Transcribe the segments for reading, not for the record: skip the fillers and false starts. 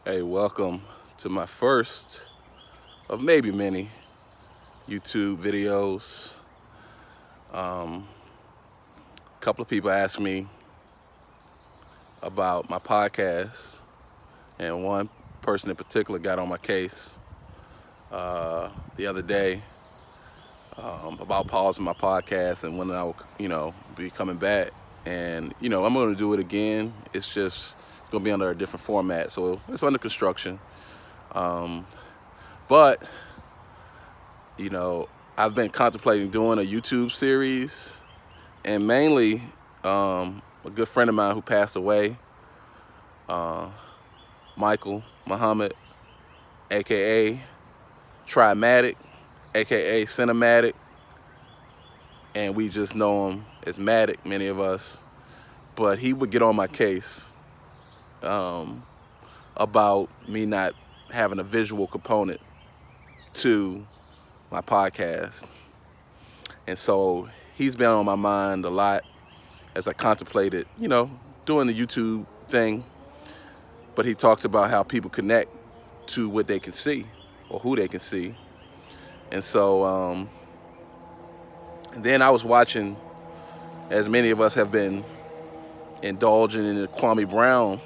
Hey, welcome to my first of maybe many YouTube videos. A couple of people asked me about my podcast, and one person in particular got on my case the other day about pausing my podcast and when I will, be coming back. And I'm going to do it again. It's going to be under a different format, so it's under construction. But you know, I've been contemplating doing a YouTube series, and mainly a good friend of mine who passed away, Michael Muhammad, aka Trimatic, aka Cinematic, and we just know him as Matic, many of us. But he would get on my case about me not having a visual component to my podcast. And so he's been on my mind a lot as I contemplated, doing the YouTube thing. But he talked about how people connect to what they can see or who they can see. And so, and then I was watching, as many of us have been indulging in the Kwame Brown,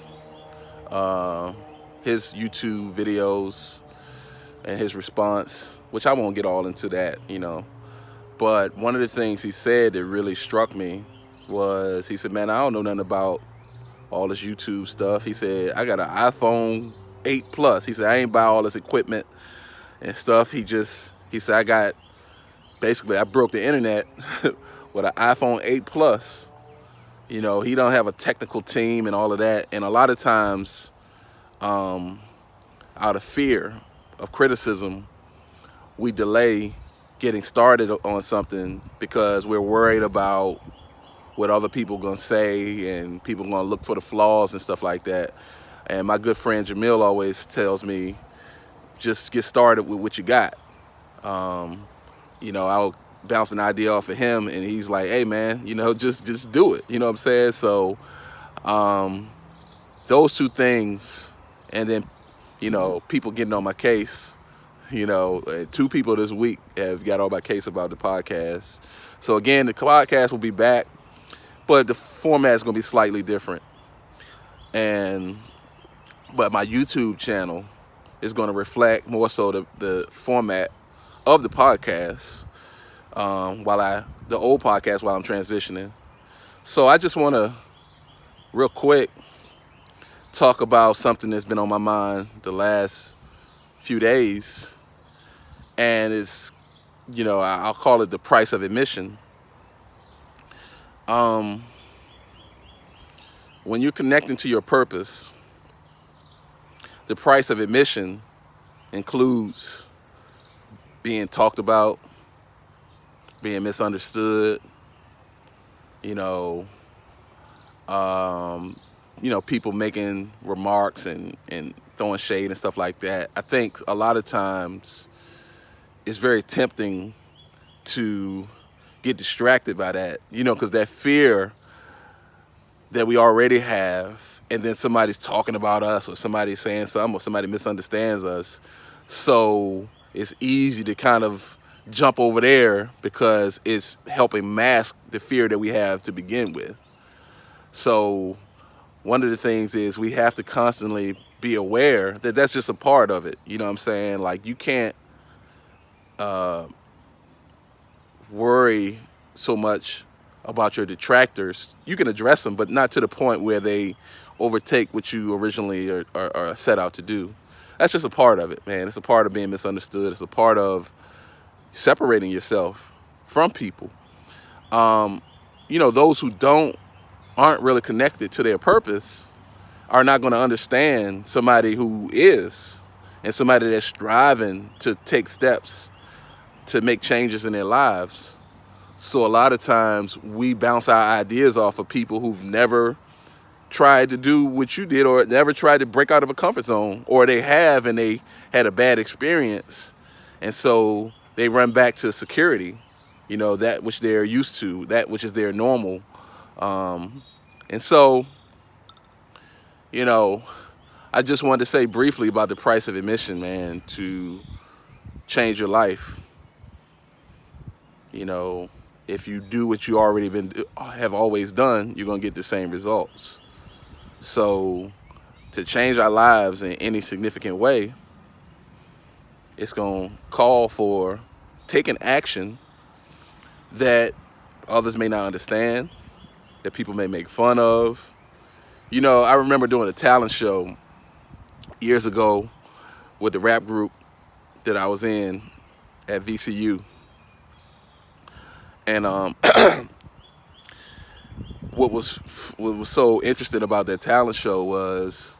his YouTube videos and his response, which I won't get all into that. But one of the things he said that really struck me was, he said, man, I don't know nothing about all this YouTube stuff. He said, I got an iPhone 8 Plus. He said, I ain't buy all this equipment and stuff. He said, I broke the internet with an iPhone 8 Plus. He don't have a technical team and all of that. And a lot of times, out of fear of criticism, we delay getting started on something because we're worried about what other people gonna say and people gonna look for the flaws and stuff like that. And my good friend Jamil always tells me, just get started with what you got. I'll bounce an idea off of him and he's like, hey man, just do it. You know what I'm saying? So those two things, and then, people getting on my case. Two people this week have got on my case about the podcast. So again, the podcast will be back, but the format is going to be slightly different. But my YouTube channel is going to reflect more so the format of the podcast, the old podcast while I'm transitioning. So I just want to real quick talk about something that's been on my mind the last few days, and it's, I'll call it the price of admission. When you're connecting to your purpose, the price of admission includes being talked about, being misunderstood, people making remarks and throwing shade and stuff like that. I think a lot of times it's very tempting to get distracted by that, because that fear that we already have, and then somebody's talking about us or somebody's saying something or somebody misunderstands us. So it's easy to kind of jump over there because it's helping mask the fear that we have to begin with. So one of the things is we have to constantly be aware that that's just a part of it. You know what I'm saying? Like, you can't worry so much about your detractors. You can address them, but not to the point where they overtake what you originally are set out to do. That's just a part of it, man. It's a part of being misunderstood. It's a part of separating yourself from people. Those who aren't really connected to their purpose are not going to understand somebody who is, and somebody that's striving to take steps to make changes in their lives. So a lot of times we bounce our ideas off of people who've never tried to do what you did, or never tried to break out of a comfort zone, or they have and they had a bad experience, and so they run back to security, that which they're used to, that which is their normal. And so, I just wanted to say briefly about the price of admission, man, to change your life. You know, if you do what you have always done, you're gonna get the same results. So to change our lives in any significant way, it's gonna call for taking action that others may not understand, that people may make fun of. You know, I remember doing a talent show years ago with the rap group that I was in at VCU. And what was so interesting about that talent show was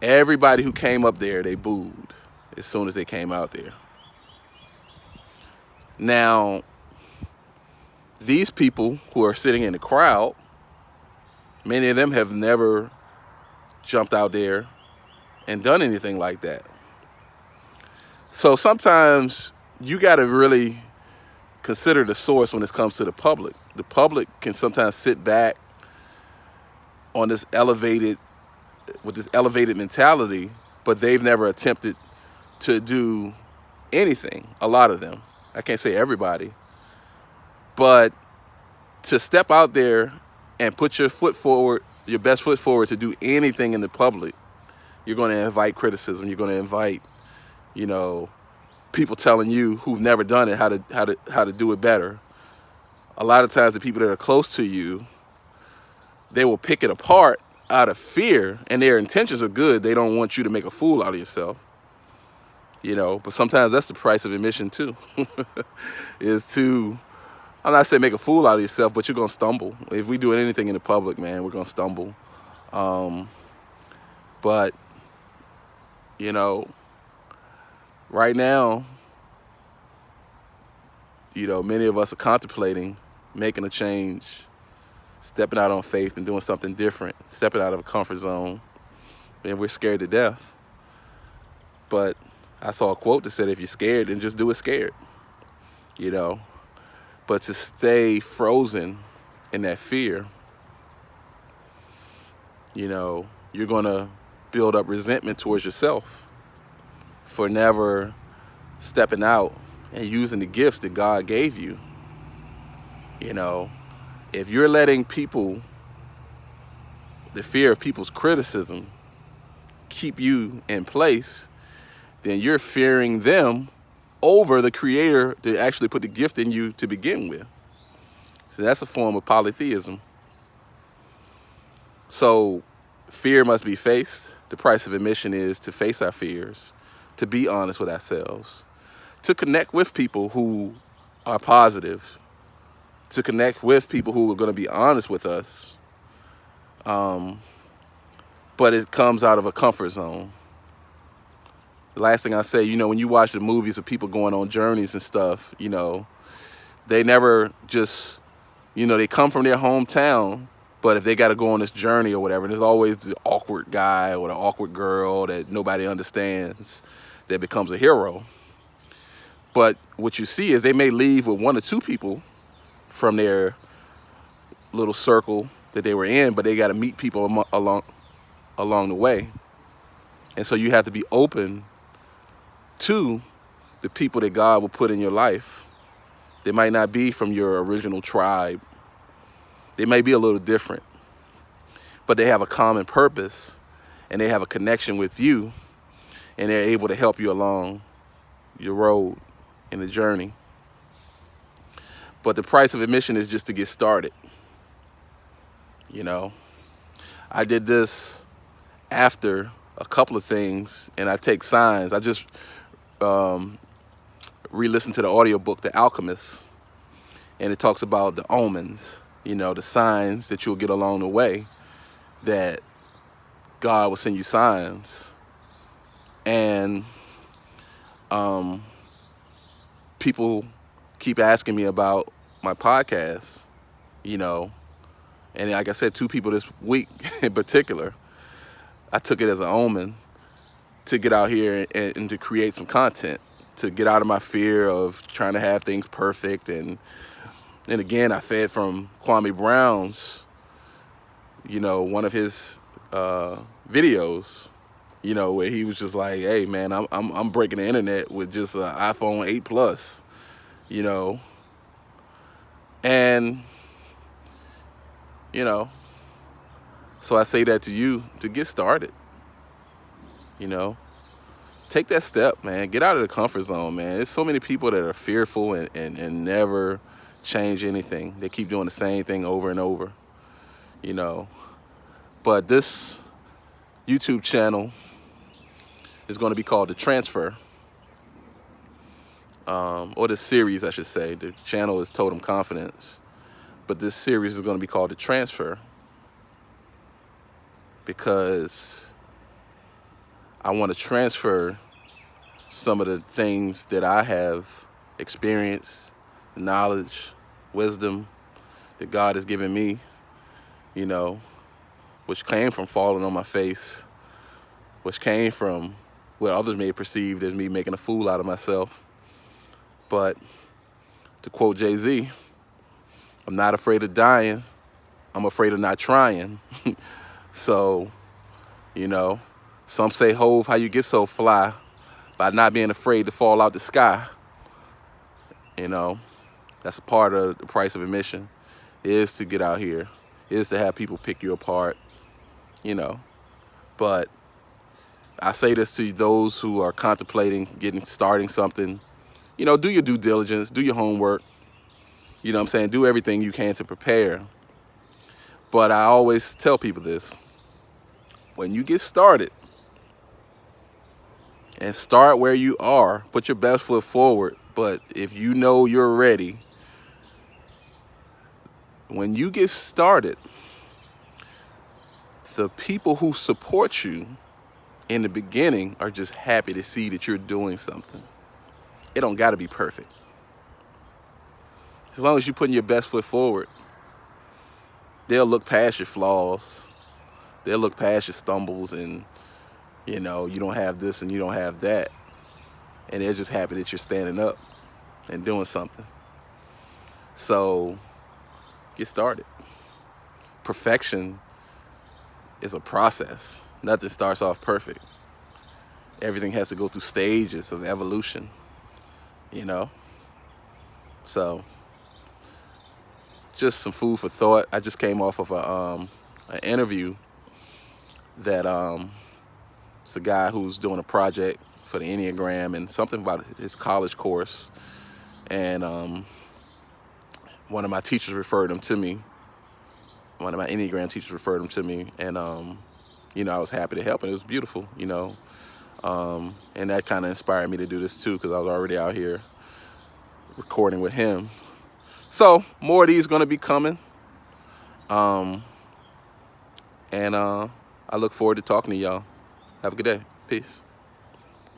everybody who came up there, they booed as soon as they came out there. Now, these people who are sitting in the crowd, many of them have never jumped out there and done anything like that. So sometimes you got to really consider the source when it comes to the public. The public can sometimes sit back on this elevated mentality, but they've never attempted to do anything. A lot of them. I can't say everybody. But to step out there and put your foot forward, your best foot forward to do anything in the public, you're going to invite criticism. You're going to invite, you know, people telling you who've never done it how to do it better. A lot of times the people that are close to you, they will pick it apart out of fear, and their intentions are good. They don't want you to make a fool out of yourself. You know, but sometimes that's the price of admission too. Is to, I'm not saying make a fool out of yourself, but you're gonna stumble. If we do anything in the public, man, we're gonna stumble. But you know, right now, you know, many of us are contemplating making a change, stepping out on faith and doing something different, stepping out of a comfort zone, and we're scared to death. But I saw a quote that said, if you're scared, then just do it scared, you know. But to stay frozen in that fear, you know, you're going to build up resentment towards yourself for never stepping out and using the gifts that God gave you. You know, if you're letting people, the fear of people's criticism, keep you in place, then you're fearing them over the Creator that actually put the gift in you to begin with. So that's a form of polytheism. So fear must be faced. The price of admission is to face our fears, to be honest with ourselves, to connect with people who are positive, to connect with people who are going to be honest with us. But it comes out of a comfort zone. The last thing I say, you know, when you watch the movies of people going on journeys and stuff, you know, they never just, you know, they come from their hometown, but if they got to go on this journey or whatever, there's always the awkward guy or the awkward girl that nobody understands that becomes a hero. But what you see is they may leave with one or two people from their little circle that they were in, but they got to meet people along the way. And so you have to be open to the people that God will put in your life. They might not be from your original tribe. They may be a little different, but they have a common purpose and they have a connection with you, and they're able to help you along your road in the journey. But the price of admission is just to get started. You know, I did this after a couple of things, and I take signs. I just re-listened to the audiobook, The Alchemist, and it talks about the omens, you know, the signs that you'll get along the way, that God will send you signs. And people keep asking me about my podcast, you know, and like I said, 2 people this week in particular, I took it as an omen to get out here and to create some content, to get out of my fear of trying to have things perfect. And again, I fed from Kwame Brown's, you know, one of his videos You know, where he was just like, hey man, I'm breaking the internet with just an iPhone 8 Plus, you know. And, you know, so I say that to you to get started, you know. Take that step, man. Get out of the comfort zone, man. There's so many people that are fearful and never change anything. They keep doing the same thing over and over, you know. But this YouTube channel is going to be called The Transfer, or the series, I should say. The channel is Totem Confidence, but this series is going to be called The Transfer because I want to transfer some of the things that I have experienced, knowledge, wisdom that God has given me, you know, which came from falling on my face, which came from what others may have perceived as me making a fool out of myself. But to quote Jay-Z, I'm not afraid of dying, I'm afraid of not trying. So, you know, some say, Hove, how you get so fly? By not being afraid to fall out the sky. You know, that's a part of the price of admission, is to get out here, is to have people pick you apart, you know. But I say this to those who are contemplating starting something. You know, do your due diligence, do your homework. You know what I'm saying? Do everything you can to prepare. But I always tell people this. When you get started, and start where you are, put your best foot forward. But if you know you're ready, when you get started, the people who support you in the beginning are just happy to see that you're doing something. It don't got to be perfect. As long as you're putting your best foot forward, they'll look past your flaws. They'll look past your stumbles and, you know, you don't have this and you don't have that. And they're just happy that you're standing up and doing something. So get started. Perfection is a process. Nothing starts off perfect. Everything has to go through stages of evolution, you know? So just some food for thought. I just came off of an interview that it's a guy who's doing a project for the Enneagram and something about his college course. And one of my teachers referred him to me. One of my Enneagram teachers referred him to me. And, you know, I was happy to help, and it was beautiful, you know. And that kind of inspired me to do this too, because I was already out here recording with him. So more of these going to be coming. And I look forward to talking to y'all. Have a good day. Peace.